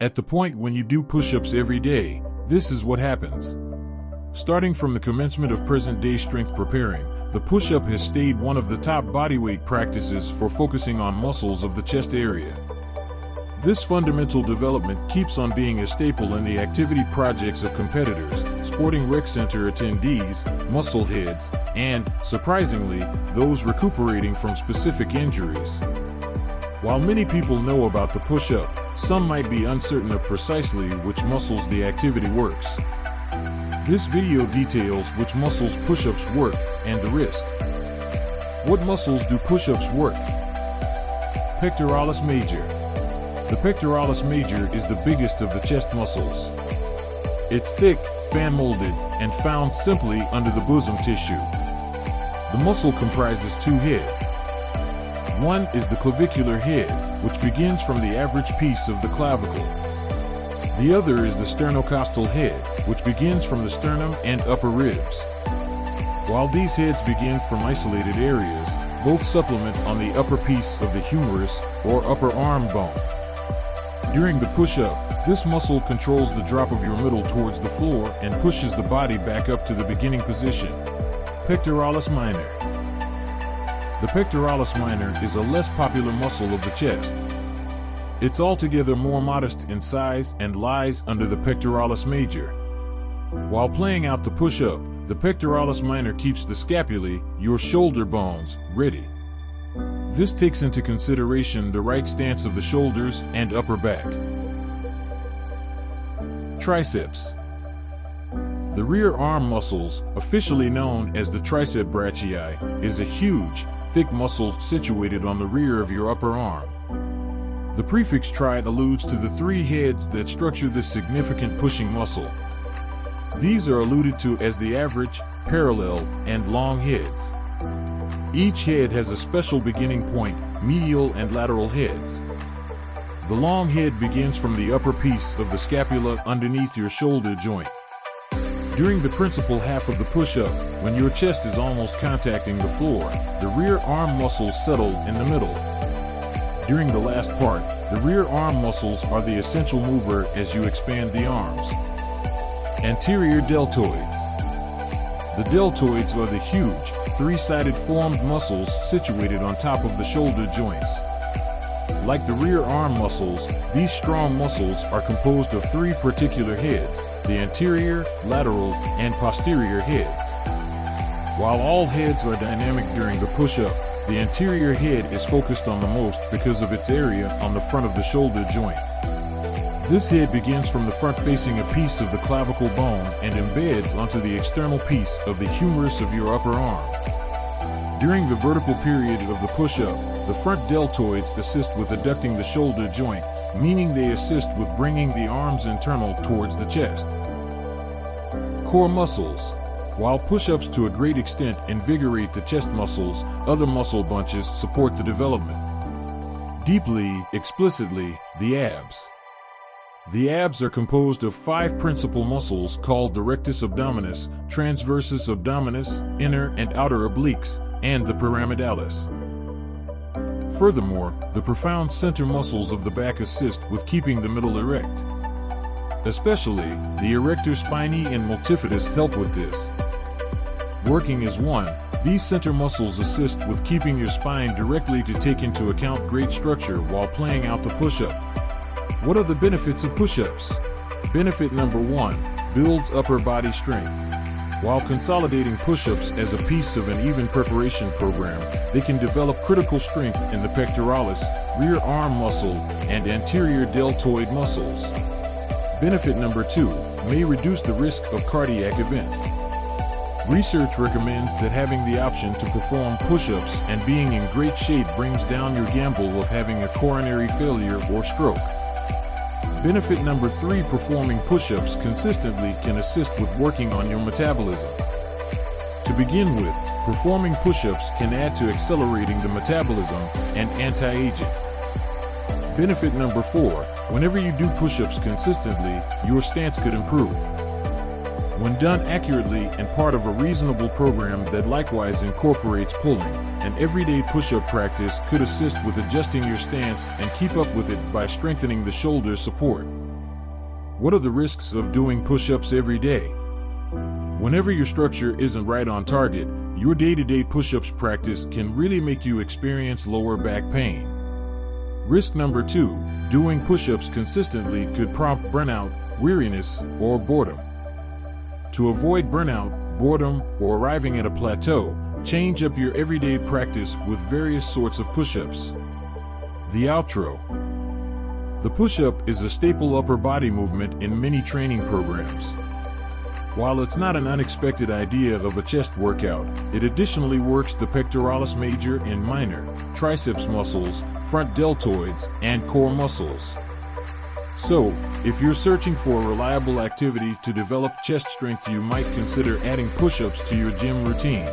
At the point when you do push-ups every day, this is what happens. Starting from the commencement of present-day strength preparing, the push-up has stayed one of the top bodyweight practices for focusing on muscles of the chest area. This fundamental development keeps on being a staple in the activity projects of competitors, sporting rec center attendees, muscle heads, and, surprisingly, those recuperating from specific injuries. While many people know about the push-up, some might be uncertain of precisely which muscles the activity works. This video details which muscles push-ups work and the risk. What muscles do push-ups work? Pectoralis Major. The pectoralis major is the biggest of the chest muscles. It's thick, fan-molded, and found simply under the bosom tissue. The muscle comprises two heads. One is the clavicular head, which begins from the average piece of the clavicle. The other is the sternocostal head, which begins from the sternum and upper ribs. While these heads begin from isolated areas, both supplement on the upper piece of the humerus or upper arm bone. During the push-up, this muscle controls the drop of your middle towards the floor and pushes the body back up to the beginning position. Pectoralis Minor. The pectoralis minor is a less popular muscle of the chest. It's altogether more modest in size and lies under the pectoralis major. While playing out the push-up, the pectoralis minor keeps the scapulae, your shoulder bones, ready. This takes into consideration the right stance of the shoulders and upper back. Triceps. The rear arm muscles, officially known as the tricep brachii, is a huge, thick muscle situated on the rear of your upper arm. The prefix tri alludes to the three heads that structure this significant pushing muscle. These are alluded to as the average, parallel, and long heads. Each head has a special beginning point, medial and lateral heads. The long head begins from the upper piece of the scapula underneath your shoulder joint. During the principal half of the push-up, when your chest is almost contacting the floor, the rear arm muscles settle in the middle. During the last part, the rear arm muscles are the essential mover as you expand the arms. Anterior deltoids. The deltoids are the huge, three-sided formed muscles situated on top of the shoulder joints. Like the rear arm muscles, these strong muscles are composed of three particular heads, the anterior, lateral, and posterior heads. While all heads are dynamic during the push-up, the anterior head is focused on the most because of its area on the front of the shoulder joint. This head begins from the front facing a piece of the clavicle bone and embeds onto the external piece of the humerus of your upper arm. During the vertical period of the push-up, the front deltoids assist with adducting the shoulder joint, meaning they assist with bringing the arms internal towards the chest. Core muscles. While push-ups to a great extent invigorate the chest muscles, other muscle bunches support the development. Deeply, explicitly, the abs. The abs are composed of 5 principal muscles called the rectus abdominis, transversus abdominis, inner and outer obliques, and the pyramidalis. Furthermore, the profound center muscles of the back assist with keeping the middle erect. Especially, the erector spinae and multifidus help with this. Working as one, these center muscles assist with keeping your spine directly to take into account great structure while playing out the push-up. What are the benefits of push-ups? Benefit number 1, builds upper body strength. While consolidating push-ups as a piece of an even preparation program, they can develop critical strength in the pectoralis, rear arm muscle, and anterior deltoid muscles. Benefit number 2, may reduce the risk of cardiac events. Research recommends that having the option to perform push-ups and being in great shape brings down your gamble of having a coronary failure or stroke. Benefit number 3, performing push-ups consistently can assist with working on your metabolism. To begin with, performing push-ups can add to accelerating the metabolism and anti-aging. Benefit number 4, whenever you do push-ups consistently, your stance could improve. When done accurately and part of a reasonable program that likewise incorporates pulling, an everyday push-up practice could assist with adjusting your stance and keep up with it by strengthening the shoulder support. What are the risks of doing push-ups every day? Whenever your structure isn't right on target, your day-to-day push-ups practice can really make you experience lower back pain. Risk number 2, doing push-ups consistently could prompt burnout, weariness, or boredom. To avoid burnout, boredom, or arriving at a plateau, change up your everyday practice with various sorts of push-ups. The outro. The push-up is a staple upper body movement in many training programs. While it's not an unexpected idea of a chest workout, it additionally works the pectoralis major and minor, triceps muscles, front deltoids, and core muscles. So, if you're searching for a reliable activity to develop chest strength, you might consider adding push-ups to your gym routine.